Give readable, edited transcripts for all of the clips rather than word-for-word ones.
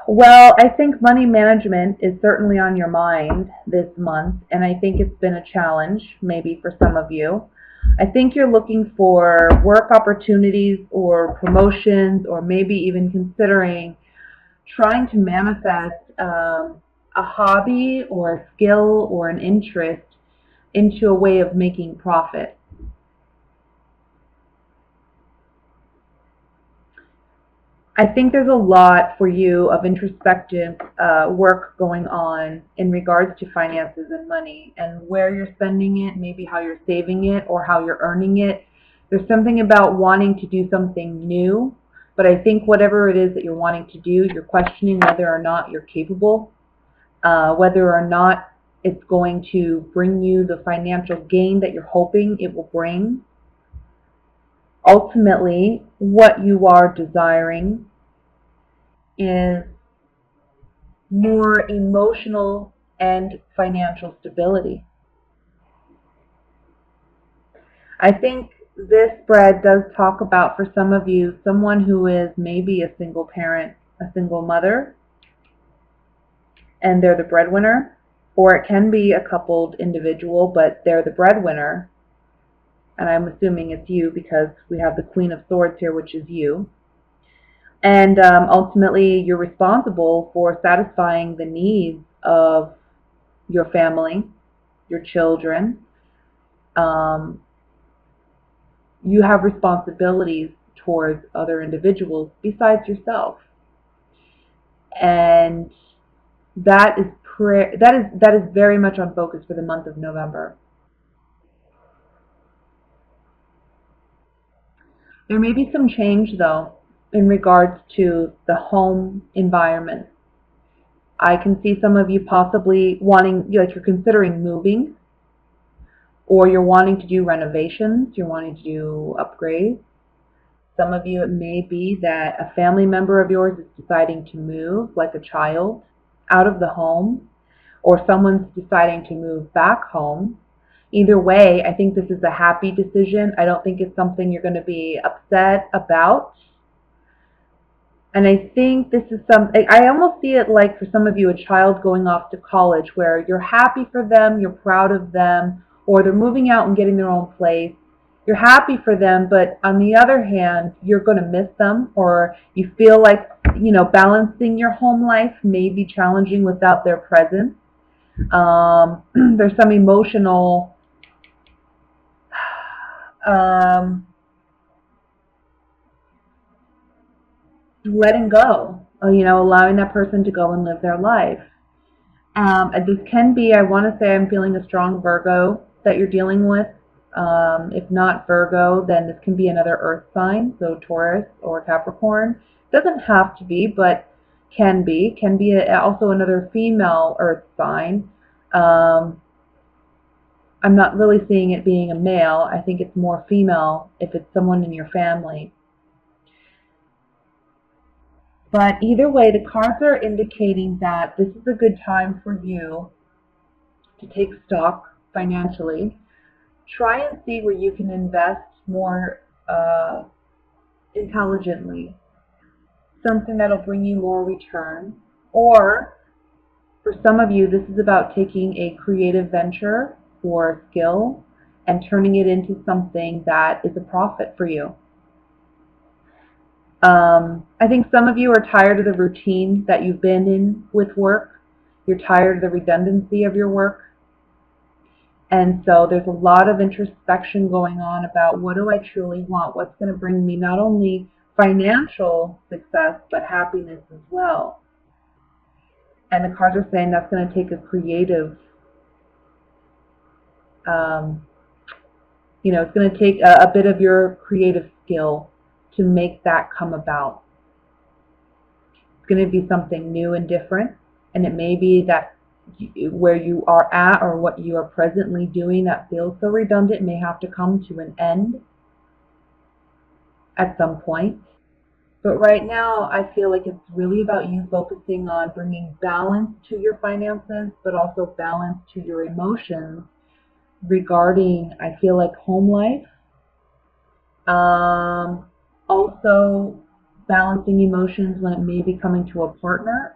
Well, I think money management is certainly on your mind this month, and I think it's been a challenge, maybe for some of you. I think you're looking for work opportunities or promotions, or maybe even considering trying to manifest a hobby or a skill or an interest into a way of making profit. I think there's a lot for you of introspective work going on in regards to finances and money and where you're spending it, maybe how you're saving it or how you're earning it. There's something about wanting to do something new, but I think whatever it is that you're wanting to do, you're questioning whether or not you're capable, whether or not it's going to bring you the financial gain that you're hoping it will bring. Ultimately, what you are desiring is more emotional and financial stability. I think this spread does talk about, for some of you, someone who is maybe a single parent, a single mother, and they're the breadwinner, or it can be a coupled individual, but they're the breadwinner, and I'm assuming it's you because we have the Queen of Swords here, which is you. And ultimately, you're responsible for satisfying the needs of your family, your children. Um, you have responsibilities towards other individuals besides yourself, and that is very much on focus for the month of November. There may be some change though in regards to the home environment. I can see some of you possibly wanting, like you're considering moving, or you're wanting to do renovations, you're wanting to do upgrades. Some of you, it may be that a family member of yours is deciding to move, like a child, out of the home, or someone's deciding to move back home. Either way, I think this is a happy decision. I don't think it's something you're going to be upset about. And I think this is I almost see it like, for some of you, a child going off to college, where you're happy for them, you're proud of them, or they're moving out and getting their own place. You're happy for them, but on the other hand, you're going to miss them, or you feel like, balancing your home life may be challenging without their presence. There's some emotional um, letting go, allowing that person to go and live their life. This can be, I want to say, I'm feeling a strong Virgo that you're dealing with. If not Virgo, then this can be another earth sign, so Taurus or Capricorn. Doesn't have to be, but can be. Can be also another female earth sign. I'm not really seeing it being a male. I think it's more female if it's someone in your family. But either way, the cards are indicating that this is a good time for you to take stock financially. Try and see where you can invest more intelligently, something that'll bring you more return. Or for some of you, this is about taking a creative venture or a skill and turning it into something that is a profit for you. I think some of you are tired of the routine that you've been in with work. You're tired of the redundancy of your work. And so there's a lot of introspection going on about, what do I truly want? What's going to bring me not only financial success, but happiness as well. And the cards are saying that's going to take a creative, it's going to take a bit of your creative skill to make that come about. It's going to be something new and different, and it may be that where you are at or what you are presently doing that feels so redundant may have to come to an end at some point. But right now, I feel like it's really about you focusing on bringing balance to your finances, but also balance to your emotions regarding, I feel like, home life. Also, balancing emotions when it may be coming to a partner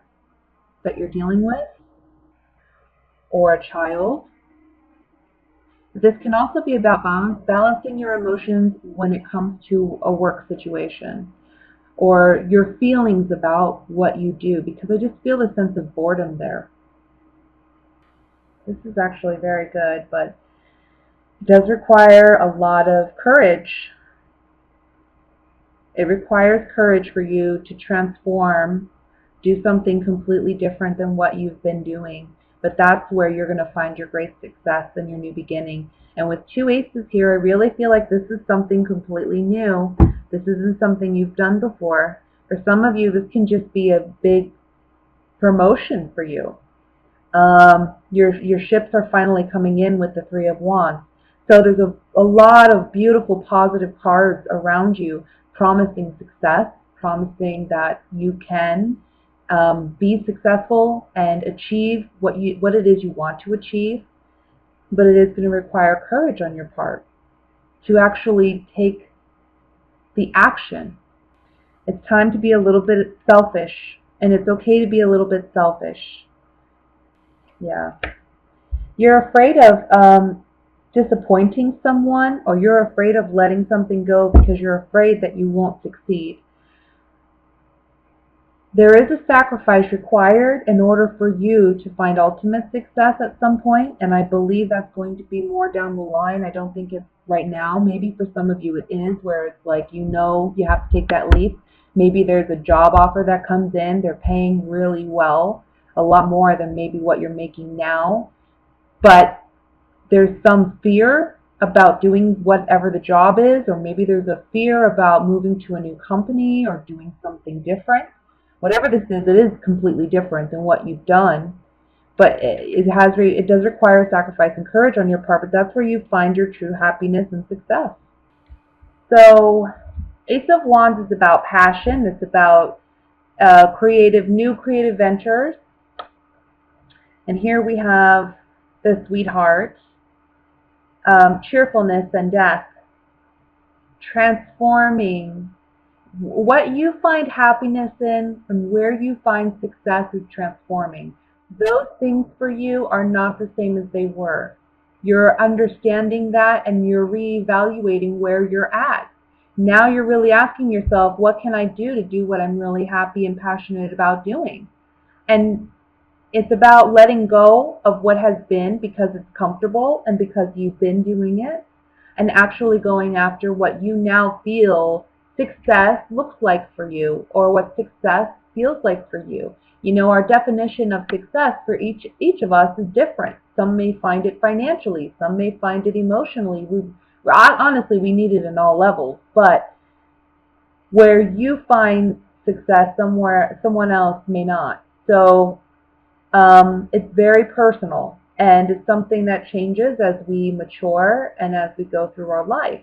that you're dealing with or a child. This can also be about balancing your emotions when it comes to a work situation or your feelings about what you do, because I just feel a sense of boredom there. This is actually very good, but it does require a lot of courage. It requires courage for you to transform, do something completely different than what you've been doing. But that's where you're going to find your great success and your new beginning. And with two aces here, I really feel like this is something completely new. This isn't something you've done before. For some of you, this can just be a big promotion for you. Your ships are finally coming in with the Three of Wands. So there's a lot of beautiful positive cards around you promising success, promising that you can be successful and achieve what it is you want to achieve. But it is going to require courage on your part to actually take the action. It's time to be a little bit selfish, and it's okay to be a little bit selfish. Yeah. You're afraid of disappointing someone, or you're afraid of letting something go because you're afraid that you won't succeed. There is a sacrifice required in order for you to find ultimate success at some point, and I believe that's going to be more down the line. I don't think it's right now. Maybe for some of you it is, where it's like you have to take that leap. Maybe there's a job offer that comes in. They're paying really well, a lot more than maybe what you're making now. But there's some fear about doing whatever the job is, or maybe there's a fear about moving to a new company or doing something different. Whatever this is, it is completely different than what you've done, but it does require sacrifice and courage on your part, but that's where you find your true happiness and success. So Ace of Wands is about passion. It's about new creative ventures. And here we have the Sweetheart, cheerfulness and death, transforming. What you find happiness in and where you find success is transforming. Those things for you are not the same as they were. You're understanding that and you're reevaluating where you're at. Now you're really asking yourself, what can I do to do what I'm really happy and passionate about doing? And it's about letting go of what has been because it's comfortable and because you've been doing it, and actually going after what you now feel success looks like for you, or what success feels like for you. You know, our definition of success for each of us is different. Some may find it financially, some may find it emotionally. Honestly, we need it in all levels, but where you find success someone else may not. So it's very personal, and it's something that changes as we mature and as we go through our life.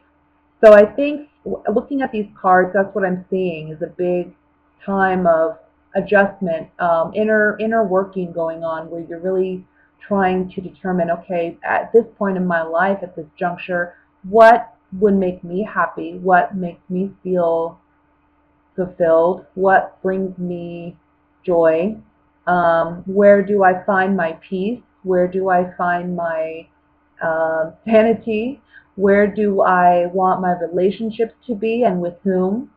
So I think looking at these cards, that's what I'm seeing is a big time of adjustment, inner working going on, where you're really trying to determine, okay, at this point in my life, at this juncture, what would make me happy? What makes me feel fulfilled? What brings me joy? Where do I find my peace? Where do I find my sanity? Where do I want my relationships to be and with whom?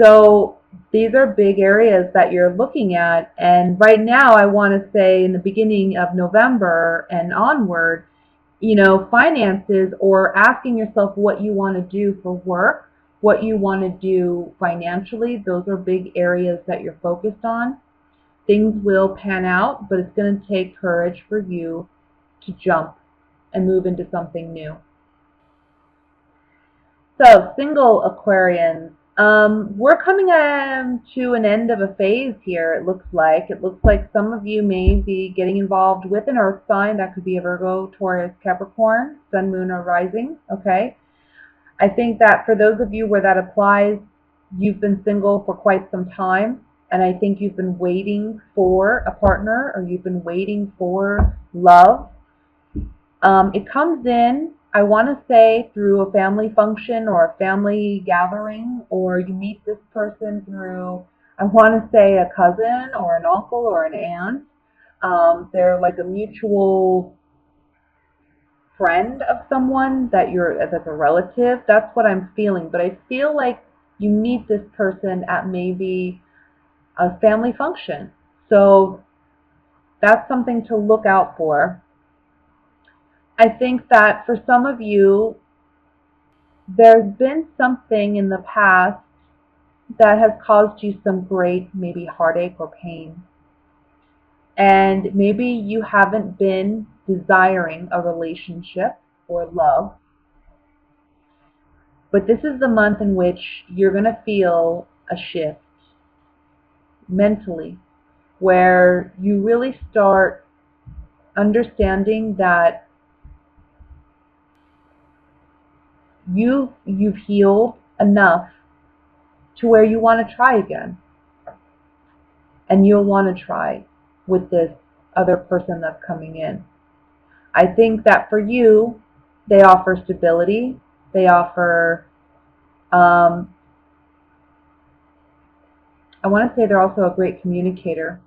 So these are big areas that you're looking at. And right now, I want to say in the beginning of November and onward, you know, finances, or asking yourself what you want to do for work, what you want to do financially, those are big areas that you're focused on. Things will pan out, but it's going to take courage for you to jump and move into something new. So, single Aquarians, we're coming to an end of a phase here, it looks like. It looks like some of you may be getting involved with an earth sign. That could be a Virgo, Taurus, Capricorn, Sun, Moon, or Rising, okay? I think that for those of you where that applies, you've been single for quite some time, and I think you've been waiting for a partner, or you've been waiting for love. It comes in I want to say through a family function or a family gathering, or you meet this person through, I want to say, a cousin or an uncle or an aunt. They're like a mutual friend of someone that's a relative. That's what I'm feeling. But I feel like you meet this person at maybe a family function. So that's something to look out for. I think that for some of you, there's been something in the past that has caused you some great maybe heartache or pain. And maybe you haven't been desiring a relationship or love, but this is the month in which you're going to feel a shift mentally where you really start understanding that you've healed enough to where you want to try again. And you'll want to try with this other person that's coming in. I think that for you, they offer stability. They offer, I want to say they're also a great communicator.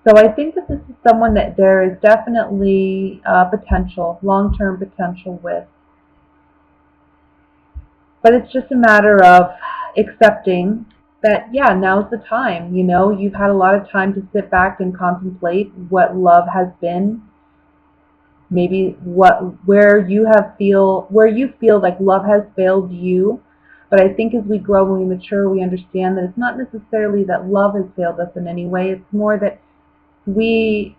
So I think that this is someone that there is definitely potential, long-term potential with. But it's just a matter of accepting that, yeah, now's the time. You know, you've had a lot of time to sit back and contemplate what love has been. Maybe where you feel like love has failed you. But I think as we grow and we mature, we understand that it's not necessarily that love has failed us in any way. It's more that we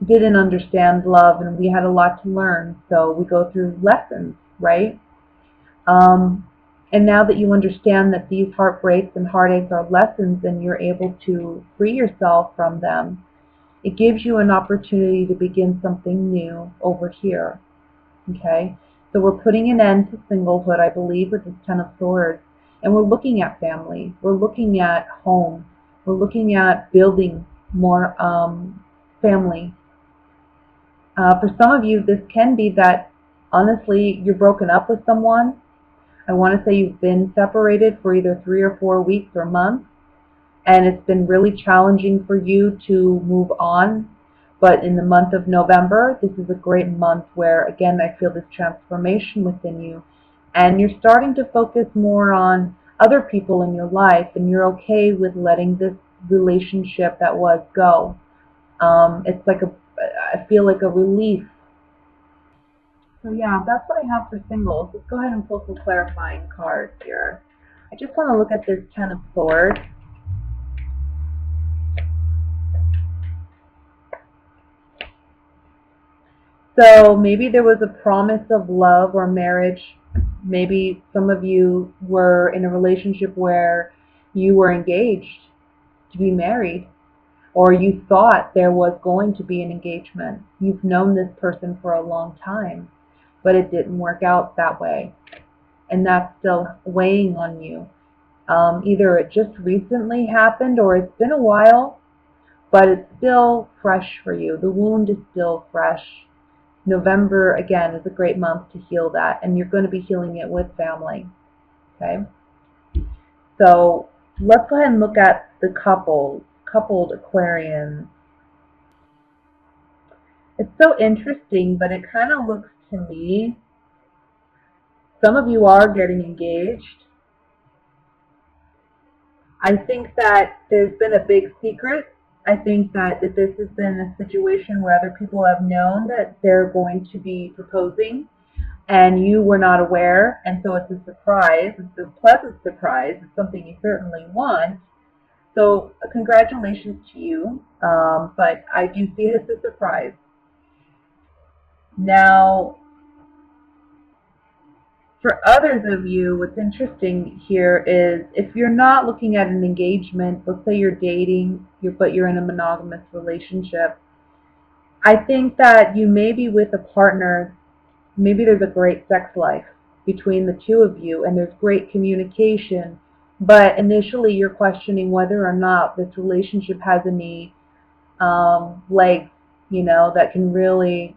didn't understand love and we had a lot to learn. So we go through lessons, right? And now that you understand that these heartbreaks and heartaches are lessons and you're able to free yourself from them, it gives you an opportunity to begin something new over here. Okay? So we're putting an end to singlehood, I believe, with this Ten of Swords. And we're looking at family. We're looking at home. We're looking at building more family. For some of you, this can be that, honestly, you're broken up with someone. I want to say you've been separated for either 3 or 4 weeks or months, and it's been really challenging for you to move on. But in the month of November, this is a great month where, again, I feel this transformation within you, and you're starting to focus more on other people in your life, and you're okay with letting this relationship that was go. It's like I feel like a relief. So yeah, that's what I have for singles. Let's go ahead and pull some clarifying cards here. I just want to look at this Ten of Swords. So maybe there was a promise of love or marriage. Maybe some of you were in a relationship where you were engaged to be married, or you thought there was going to be an engagement. You've known this person for a long time, but it didn't work out that way. And that's still weighing on you. Either it just recently happened or it's been a while, but it's still fresh for you. The wound is still fresh. November, again, is a great month to heal that, and you're going to be healing it with family. Okay? So let's go ahead and look at the coupled Aquarians. It's so interesting, but it kind of looks to me, some of you are getting engaged. I think that there's been a big secret. I think that this has been a situation where other people have known that they're going to be proposing and you were not aware, and so it's a surprise. It's a pleasant surprise. It's something you certainly want. So congratulations to you, but I do see it as a surprise. Now, for others of you, what's interesting here is if you're not looking at an engagement, let's say you're dating, but you're in a monogamous relationship, I think that you may be with a partner, maybe there's a great sex life between the two of you and there's great communication, but initially you're questioning whether or not this relationship has any legs, that can really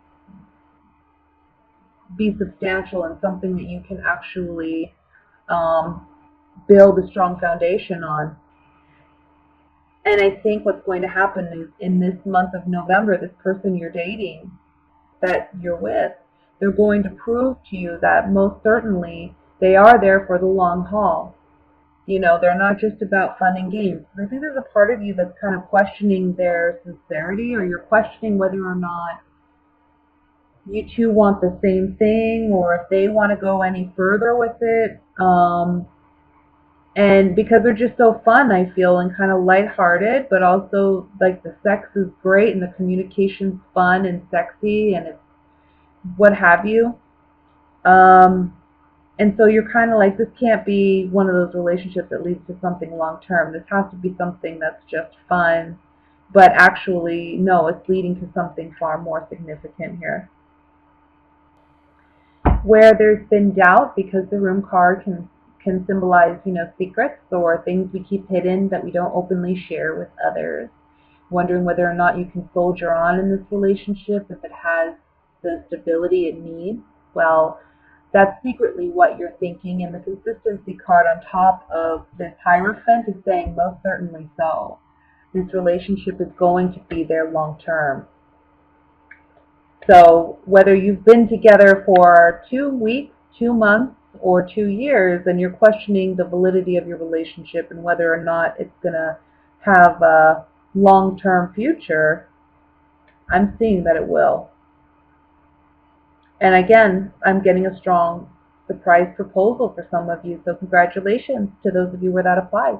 be substantial and something that you can actually um, build a strong foundation on. And I think what's going to happen is in this month of November, this person you're dating, that you're with, they're going to prove to you that most certainly they are there for the long haul. You know, they're not just about fun and games. I think there's a part of you that's kind of questioning their sincerity, or you're questioning whether or not you two want the same thing, or if they want to go any further with it. And because they're just so fun, I feel, and kind of lighthearted, but also like the sex is great and the communication's fun and sexy and it's what have you. And so you're kind of like, this can't be one of those relationships that leads to something long term. This has to be something that's just fun, but actually, no, it's leading to something far more significant here. Where there's been doubt, because the Room card can symbolize, you know, secrets or things we keep hidden that we don't openly share with others. Wondering whether or not you can soldier on in this relationship, if it has the stability it needs. Well, that's secretly what you're thinking, and the consistency card on top of this Hierophant is saying most certainly so. This relationship is going to be there long term. So whether you've been together for 2 weeks, 2 months, or 2 years, and you're questioning the validity of your relationship and whether or not it's going to have a long-term future, I'm seeing that it will. And again, I'm getting a strong surprise proposal for some of you, so congratulations to those of you where that applies.